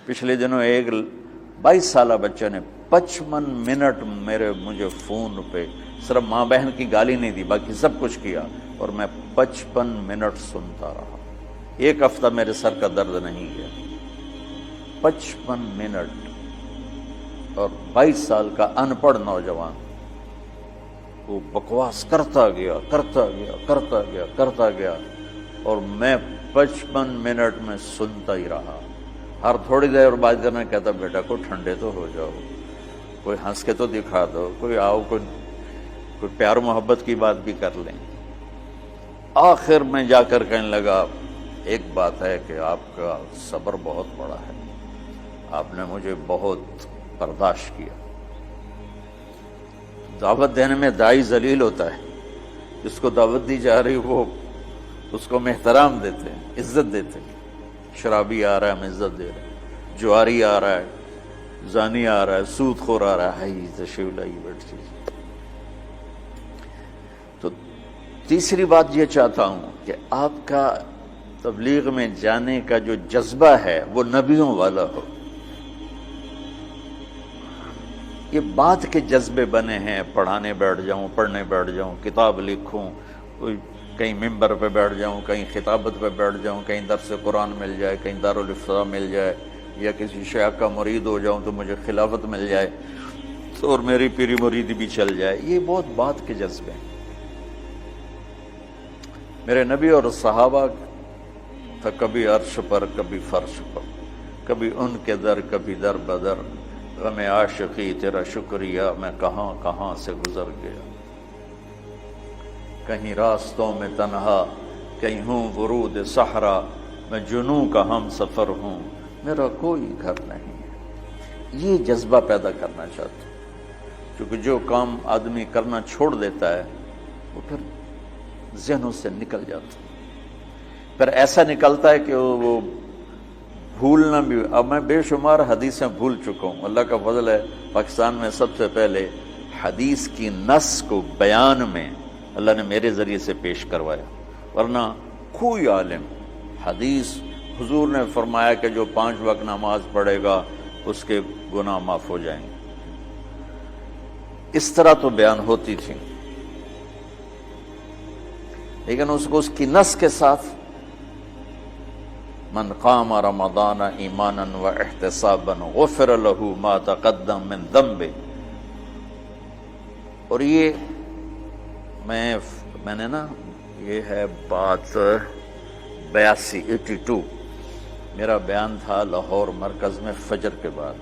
پچھلے دنوں ایک 22 سالہ بچہ نے 55 منٹ مجھے فون پہ صرف ماں بہن کی گالی نہیں دی، باقی سب کچھ کیا، اور میں 55 منٹ سنتا رہا۔ ایک ہفتہ میرے سر کا درد نہیں گیا۔ 55 منٹ، اور 22 سال کا ان پڑھ نوجوان وہ بکواس کرتا گیا، اور میں 55 منٹ میں سنتا ہی رہا۔ ہر تھوڑی دیر بعد کرنا کہتا بیٹا کو ٹھنڈے تو ہو جاؤ، کوئی ہنس کے تو دکھا دو، کوئی آؤ، کوئی پیار محبت کی بات بھی کر لیں۔ آخر میں جا کر کہنے لگا ایک بات ہے کہ آپ کا صبر بہت بڑا ہے، آپ نے مجھے بہت برداشت کیا۔ دعوت دینے میں داعی ذلیل ہوتا ہے، جس کو دعوت دی جا رہی وہ اس کو ہم احترام دیتے ہیں، عزت دیتے ہیں۔ شرابی آ رہا ہے ہم عزت دے رہے ہیں، جواری آ رہا ہے، زانی آ رہا ہے، سود خور آ رہا ہے، تشریف لائی بیٹھ جائیے۔ تو تیسری بات یہ چاہتا ہوں کہ آپ کا تبلیغ میں جانے کا جو جذبہ ہے وہ نبیوں والا ہو۔ یہ بات کے جذبے بنے ہیں، پڑھانے بیٹھ جاؤں، پڑھنے بیٹھ جاؤں، کتاب لکھوں، کوئی کہیں ممبر پہ بیٹھ جاؤں، کہیں خطابت پہ بیٹھ جاؤں، کہیں درس قرآن مل جائے، کہیں دارالفتاء مل جائے، یا کسی شیخ کا مرید ہو جاؤں تو مجھے خلافت مل جائے اور میری پیری مریدی بھی چل جائے، یہ بہت بات کے جذبے ہیں۔ میرے نبی اور صحابہ تھا کبھی عرش پر، کبھی فرش پر، کبھی ان کے در، کبھی در بدر، غم عاشقی تیرا شکریہ میں کہاں کہاں سے گزر گیا، کہیں راستوں میں تنہا، کہیں ہوں ورود صحرا، میں جنوں کا ہم سفر ہوں، میرا کوئی گھر نہیں ہے۔ یہ جذبہ پیدا کرنا چاہتا ہوں، کیونکہ جو کام آدمی کرنا چھوڑ دیتا ہے وہ پھر ذہنوں سے نکل جاتا ہے، پھر ایسا نکلتا ہے کہ وہ بھولنا بھی۔ اب میں بے شمار حدیثیں بھول چکا ہوں، اللہ کا فضل ہے پاکستان میں سب سے پہلے حدیث کی نص کو بیان میں اللہ نے میرے ذریعے سے پیش کروایا، ورنہ کوئی عالم حدیث حضور نے فرمایا کہ جو 5 وقت نماز پڑھے گا اس کے گناہ معاف ہو جائیں گے، اس طرح تو بیان ہوتی تھی، لیکن اس کو اس کی نص کے ساتھ من قام رمضان ایمانا و احتسابا غفر له ما تقدم من ذنبه۔ اور یہ میں نے نا، یہ ہے بات 82 میرا بیان تھا لاہور مرکز میں فجر کے بعد،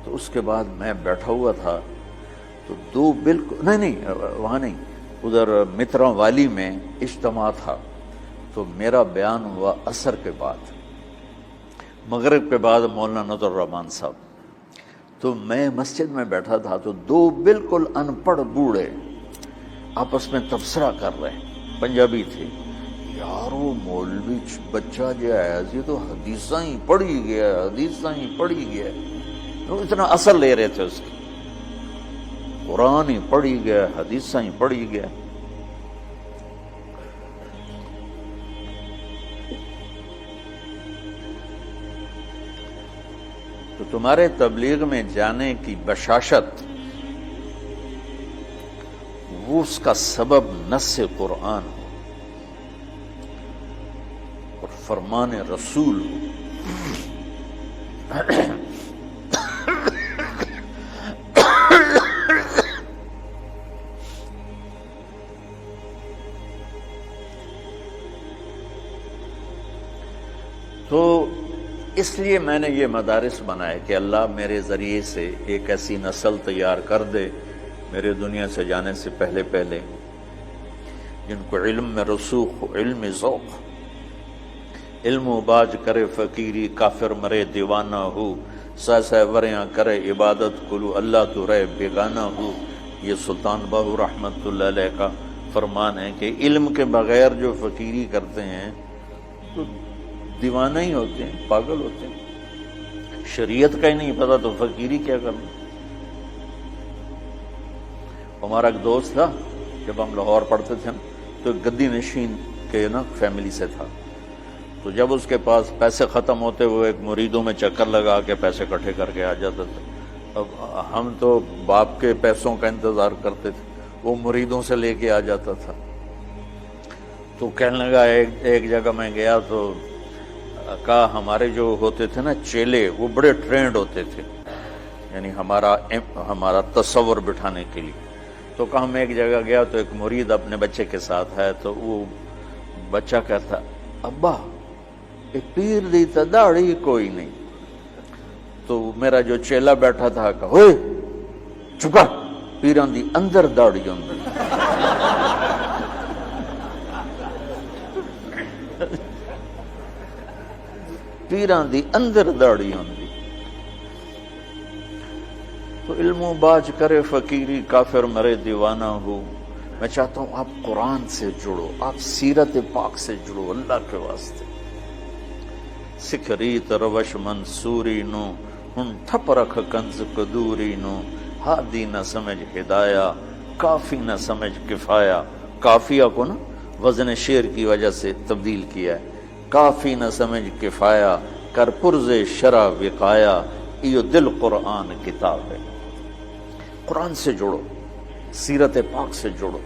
تو اس کے بعد میں بیٹھا ہوا تھا تو دو بالکل نہیں وہاں نہیں، ادھر مترا والی میں اجتماع تھا، تو میرا بیان ہوا عصر کے بعد، مغرب کے بعد مولانا نذر الرحمان صاحب، تو میں مسجد میں بیٹھا تھا تو دو بالکل ان پڑھ بوڑھے آپس میں تبصرہ کر رہے ہیں، پنجابی تھے، یار وہ مولوی بچہ جو ہے یہ تو حدیثاں ہی پڑھی گیا، حدیثاں ہی پڑھی گیا، تو اتنا اثر لے رہے تھے اس کی، قرآن ہی پڑھی گیا، حدیثاں ہی پڑھی گیا۔ تو تمہارے تبلیغ میں جانے کی بشاشت وہ اس کا سبب نص قرآن ہو اور فرمان رسول ہو۔ تو اس لیے میں نے یہ مدارس بنائے کہ اللہ میرے ذریعے سے ایک ایسی نسل تیار کر دے میرے دنیا سے جانے سے پہلے جن کو علم میں رسوخ ہو، علم ذوق، علم و باج کرے فقیری، کافر مرے دیوانہ ہو، سہ وریاں کرے عبادت کلو، اللہ تو رہے بیگانہ ہو۔ یہ سلطان باہو رحمت اللہ علیہ کا فرمان ہے کہ علم کے بغیر جو فقیری کرتے ہیں تو دیوانہ ہی ہوتے ہیں، پاگل ہوتے ہیں، شریعت کا ہی نہیں پتا تو فقیری کیا کرنا۔ ہمارا ایک دوست تھا، جب ہم لاہور پڑھتے تھے تو ایک گدی نشین کے نا فیملی سے تھا، تو جب اس کے پاس پیسے ختم ہوتے وہ ایک مریدوں میں چکر لگا کے پیسے اکٹھے کر کے آ جاتا تھا. اب ہم تو باپ کے پیسوں کا انتظار کرتے تھے، وہ مریدوں سے لے کے آ جاتا تھا. تو کہنے لگا ایک جگہ میں گیا تو کہا ہمارے جو ہوتے تھے نا چیلے وہ بڑے ٹرینڈ ہوتے تھے، یعنی ہمارا تصور بٹھانے کے لیے. تو کہا میں ایک جگہ گیا تو ایک مرید اپنے بچے کے ساتھ ہے، تو وہ بچہ کہتا ابا یہ پیر دی تا داڑھی کوئی نہیں. تو میرا جو چیلا بیٹھا تھا کہا ہوئے چکا پیران دی اندر داڑھی ہوندی. پیران دی اندر داڑھی ہوندی. تو علم و باج کرے فقیری کافر مرے دیوانہ ہو. میں چاہتا ہوں آپ قرآن سے جڑو، آپ سیرت پاک سے جڑو اللہ کے واسطے. سکھ ریت روش منصوری نو ہن ٹھپ رکھ کنز قدوری نو. ہادی نہ سمجھ ہدایہ کافی نہ سمجھ کفایہ. کافیہ کو نا وزن شعر کی وجہ سے تبدیل کیا ہے. کافی نہ سمجھ کفایہ کر پرز شرع وقایا. ایو دل قرآن کتاب ہے. قرآن سے جڑو، سیرت پاک سے جڑو،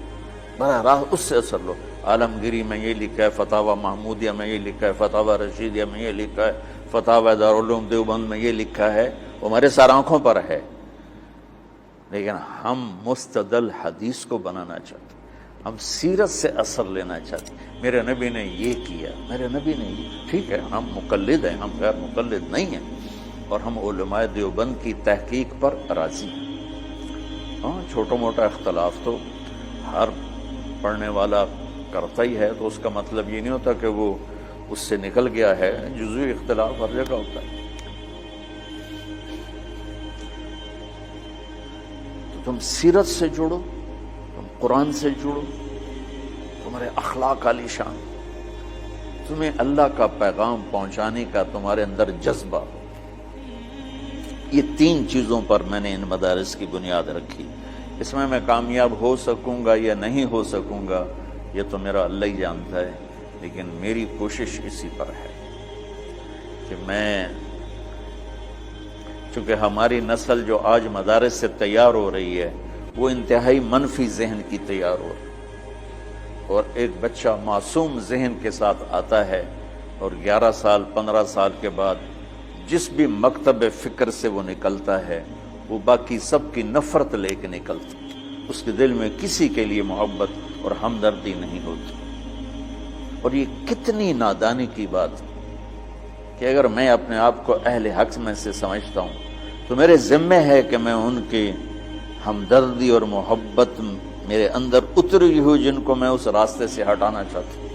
براہ راست اس سے اثر لو. عالمگیری میں یہ لکھا ہے، فتاوی محمودیہ میں یہ لکھا ہے، فتاوی رشیدیہ میں یہ لکھا ہے، فتاوی دارالعلوم دیوبند میں یہ لکھا ہے. وہ ہمارے سر آنکھوں پر ہے، لیکن ہم مستدل حدیث کو بنانا چاہتے ہیں، ہم سیرت سے اثر لینا چاہتے ہیں. میرے نبی نے یہ کیا، میرے نبی نے یہ. ٹھیک ہے ہم مقلد ہیں، ہم غیر مقلد نہیں ہیں، اور ہم علماء دیوبند کی تحقیق پر راضی ہیں. ہاں چھوٹا موٹا اختلاف تو ہر پڑھنے والا کرتا ہی ہے، تو اس کا مطلب یہ نہیں ہوتا کہ وہ اس سے نکل گیا ہے. جزوی اختلاف ہر جگہ ہوتا ہے. تو تم سیرت سے جڑو، تم قرآن سے جڑو، تمہارے اخلاق عالی شان، تمہیں اللہ کا پیغام پہنچانے کا تمہارے اندر جذبہ ہو. یہ تین چیزوں پر میں نے ان مدارس کی بنیاد رکھی. اس میں کامیاب ہو سکوں گا یا نہیں ہو سکوں گا یہ تو میرا اللہ ہی جانتا ہے، لیکن میری کوشش اسی پر ہے کہ میں، چونکہ ہماری نسل جو آج مدارس سے تیار ہو رہی ہے وہ انتہائی منفی ذہن کی تیار ہو رہی ہے. اور ایک بچہ معصوم ذہن کے ساتھ آتا ہے اور 11 سال 15 سال کے بعد جس بھی مکتب فکر سے وہ نکلتا ہے وہ باقی سب کی نفرت لے کے نکلتا. اس کے دل میں کسی کے لیے محبت اور ہمدردی نہیں ہوتی. اور یہ کتنی نادانی کی بات کہ اگر میں اپنے آپ کو اہل حق میں سے سمجھتا ہوں تو میرے ذمہ ہے کہ میں ان کی ہمدردی اور محبت میرے اندر اتری ہوئی جن کو میں اس راستے سے ہٹانا چاہتا ہوں.